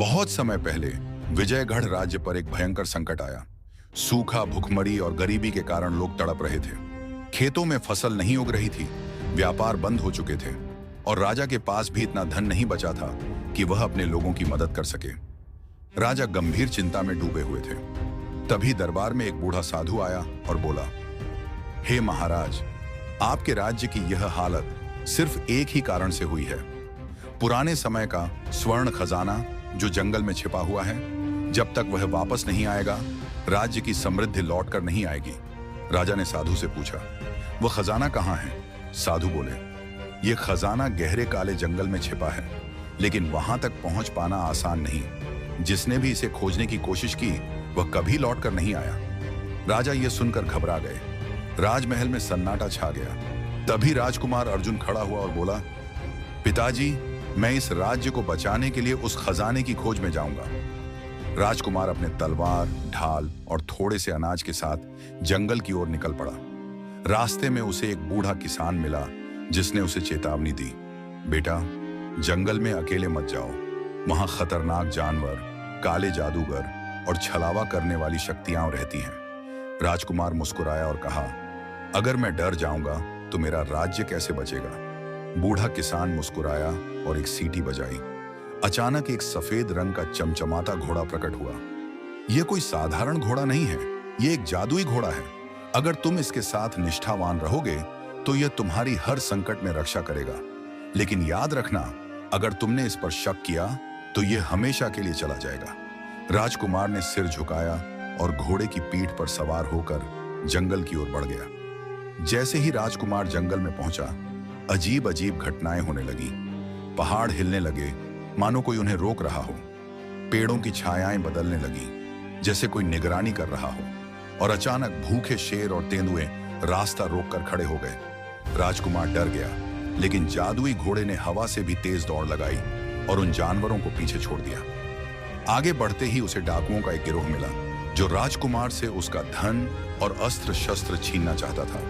बहुत समय पहले विजयगढ़ राज्य पर एक भयंकर संकट आया। सूखा, भुखमरी और गरीबी के कारण लोग तड़प रहे थे। खेतों में फसल नहीं उग रही थी, व्यापार बंद हो चुके थे और राजा के पास भी इतना धन नहीं बचा था कि वह अपने लोगों की मदद कर सके। राजा गंभीर चिंता में डूबे हुए थे। तभी दरबार में एक बूढ़ा साधु आया और बोला, हे महाराज, आपके राज्य की यह हालत सिर्फ एक ही कारण से हुई है। पुराने समय का स्वर्ण खजाना जो जंगल में छिपा हुआ है, जब तक वह वापस नहीं आएगा, राज्य की समृद्धि लौट कर नहीं आएगी। राजा ने साधु से पूछा, वह खजाना कहाँ है? साधु बोले, यह खजाना गहरे काले जंगल में छिपा है, लेकिन वहां तक पहुंच पाना आसान नहीं। जिसने भी इसे खोजने की कोशिश की, वह कभी लौट कर नहीं आया। राजा यह सुनकर घबरा गए। राजमहल में सन्नाटा छा गया। तभी राजकुमार अर्जुन खड़ा हुआ और बोला, पिताजी, मैं इस राज्य को बचाने के लिए उस खजाने की खोज में जाऊंगा। राजकुमार अपने तलवार, ढाल और थोड़े से अनाज के साथ जंगल की ओर निकल पड़ा। रास्ते में उसे एक बूढ़ा किसान मिला, जिसने उसे चेतावनी दी, बेटा, जंगल में अकेले मत जाओ। वहां खतरनाक जानवर, काले जादूगर और छलावा करने वाली शक्तियां रहती हैं। राजकुमार मुस्कुराया और कहा, अगर मैं डर जाऊंगा तो मेरा राज्य कैसे बचेगा? बूढ़ा किसान मुस्कुराया और एक सीटी बजाई। अचानक एक सफेद रंग का चमचमाता घोड़ा प्रकट हुआ। यह कोई साधारण घोड़ा नहीं है, यह एक जादुई घोड़ा है। अगर तुम इसके साथ निष्ठावान रहोगे तो यह तुम्हारी हर संकट में रक्षा करेगा। लेकिन याद रखना, अगर तुमने इस पर शक किया तो यह हमेशा के लिए चला जाएगा। राजकुमार ने सिर झुकाया और घोड़े की पीठ पर सवार होकर जंगल की ओर बढ़ गया। जैसे ही राजकुमार जंगल में पहुंचा, अजीब अजीब घटनाएं होने लगी। पहाड़ हिलने लगे, मानो कोई उन्हें रोक रहा हो। पेड़ों की छायाएं बदलने लगी, जैसे कोई निगरानी कर रहा हो। और अचानक भूखे शेर और तेंदुए रास्ता रोककर खड़े हो गए। राजकुमार डर गया, लेकिन जादुई घोड़े ने हवा से भी तेज दौड़ लगाई और उन जानवरों को पीछे छोड़ दिया। आगे बढ़ते ही उसे डाकुओं का एक गिरोह मिला, जो राजकुमार से उसका धन और अस्त्र शस्त्र छीनना चाहता था।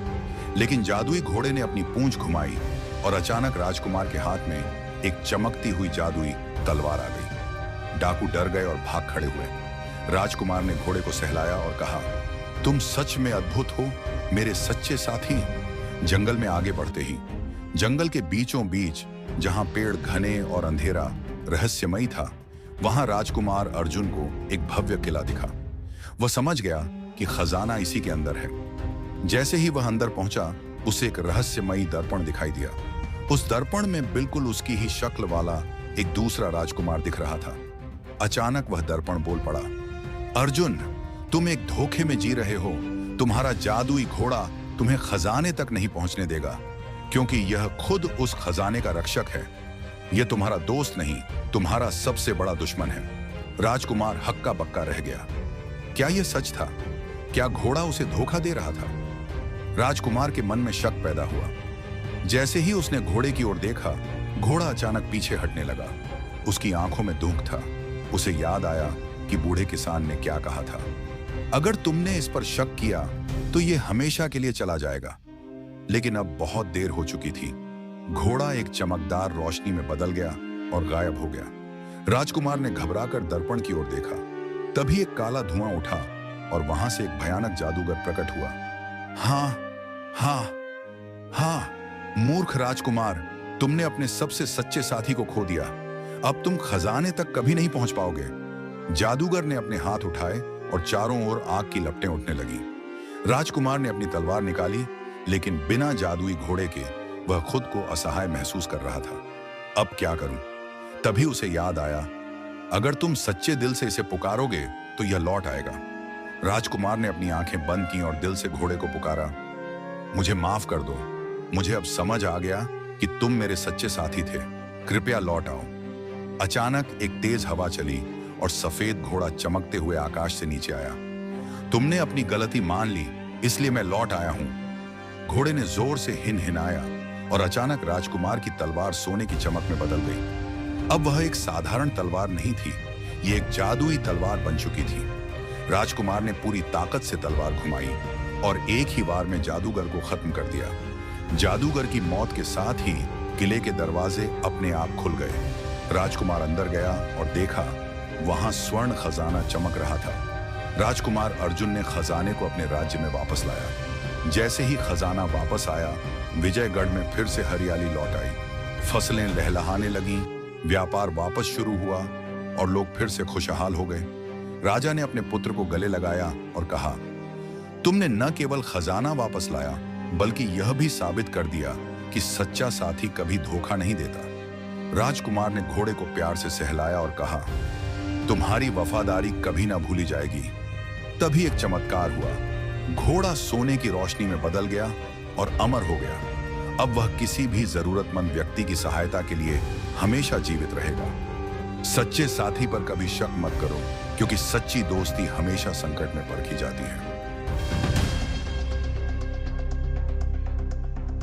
लेकिन जादुई घोड़े ने अपनी पूंछ घुमाई और अचानक राजकुमार के हाथ में एक चमकती हुई जादुई तलवार आ गई। डाकू डर गए और भाग खड़े हुए। राजकुमार ने घोड़े को सहलाया और कहा, तुम सच में अद्भुत हो, मेरे सच्चे साथी। जंगल में आगे बढ़ते ही जंगल के बीचों बीच, जहां पेड़ घने और अंधेरा रहस्यमयी था, वहां राजकुमार अर्जुन को एक भव्य किला दिखा। वह समझ गया कि खजाना इसी के अंदर है। जैसे ही वह अंदर पहुंचा, उसे एक रहस्यमयी दर्पण दिखाई दिया। उस दर्पण में बिल्कुल उसकी ही शक्ल वाला एक दूसरा राजकुमार दिख रहा था। अचानक वह दर्पण बोल पड़ा, अर्जुन, तुम एक धोखे में जी रहे हो। तुम्हारा जादुई घोड़ा तुम्हें खजाने तक नहीं पहुंचने देगा, क्योंकि यह खुद उस खजाने का रक्षक है। यह तुम्हारा दोस्त नहीं, तुम्हारा सबसे बड़ा दुश्मन है। राजकुमार हक्का बक्का रह गया। क्या यह सच था? क्या घोड़ा उसे धोखा दे रहा था? राजकुमार के मन में शक पैदा हुआ। जैसे ही उसने घोड़े की ओर देखा, घोड़ा अचानक पीछे हटने लगा। उसकी आंखों में दुख था। उसे याद आया कि बूढ़े किसान ने क्या कहा था, अगर तुमने इस पर शक किया तो यह हमेशा के लिए चला जाएगा। लेकिन अब बहुत देर हो चुकी थी। घोड़ा एक चमकदार रोशनी में बदल गया और गायब हो गया। राजकुमार ने घबराकर दर्पण की ओर देखा। तभी एक काला धुआं उठा और वहां से एक भयानक जादूगर प्रकट हुआ। हाँ, हाँ, हाँ, मूर्ख राजकुमार, तुमने अपने सबसे सच्चे साथी को खो दिया। अब तुम खजाने तक कभी नहीं पहुंच पाओगे। जादूगर ने अपने हाथ उठाए और चारों ओर आग की लपटें उठने लगी। राजकुमार ने अपनी तलवार निकाली, लेकिन बिना जादुई घोड़े के वह खुद को असहाय महसूस कर रहा था। अब क्या करूं? तभी उसे याद आया, अगर तुम सच्चे दिल से इसे पुकारोगे तो यह लौट आएगा। राजकुमार ने अपनी आंखें बंद की और दिल से घोड़े को पुकारा, मुझे माफ कर दो। मुझे अब समझ आ गया कि तुम मेरे सच्चे साथी थे। कृपया लौट आओ। अचानक एक तेज हवा चली और सफेद घोड़ा चमकते हुए आकाश से नीचे आया। तुमने अपनी गलती मान ली, इसलिए मैं लौट आया हूं। घोड़े ने जोर से हिनहिनाया और अचानक राजकुमार की तलवार सोने की चमक में बदल गई। अब वह एक साधारण तलवार नहीं थी, यह एक जादुई तलवार बन चुकी थी। राजकुमार ने पूरी ताकत से तलवार घुमाई और एक ही बार में जादूगर को खत्म कर दिया। जादूगर की मौत के साथ ही किले के दरवाजे अपने आप खुल गए। राजकुमार अंदर गया और देखा वहां स्वर्ण खजाना चमक रहा था। राजकुमार अर्जुन ने खजाने को अपने राज्य में वापस लाया। जैसे ही खजाना वापस आया, विजयगढ़ में फिर से हरियाली लौट आई। फसलें लहलहाने लगीं, व्यापार वापस शुरू हुआ और लोग फिर से खुशहाल हो गए। राजा ने अपने पुत्र को गले लगाया और कहा, तुमने न केवल खजाना वापस लाया, बल्कि यह भी साबित कर दिया कि सच्चा साथी कभी धोखा नहीं देता। राजकुमार ने घोड़े को प्यार से सहलाया और कहा, तुम्हारी वफादारी कभी ना भूली जाएगी। तभी एक चमत्कार हुआ। घोड़ा सोने की रोशनी में बदल गया और अमर हो गया। अब वह किसी भी जरूरतमंद व्यक्ति की सहायता के लिए हमेशा जीवित रहेगा। सच्चे साथी पर कभी शक मत करो, क्योंकि सच्ची दोस्ती हमेशा संकट में परखी जाती है।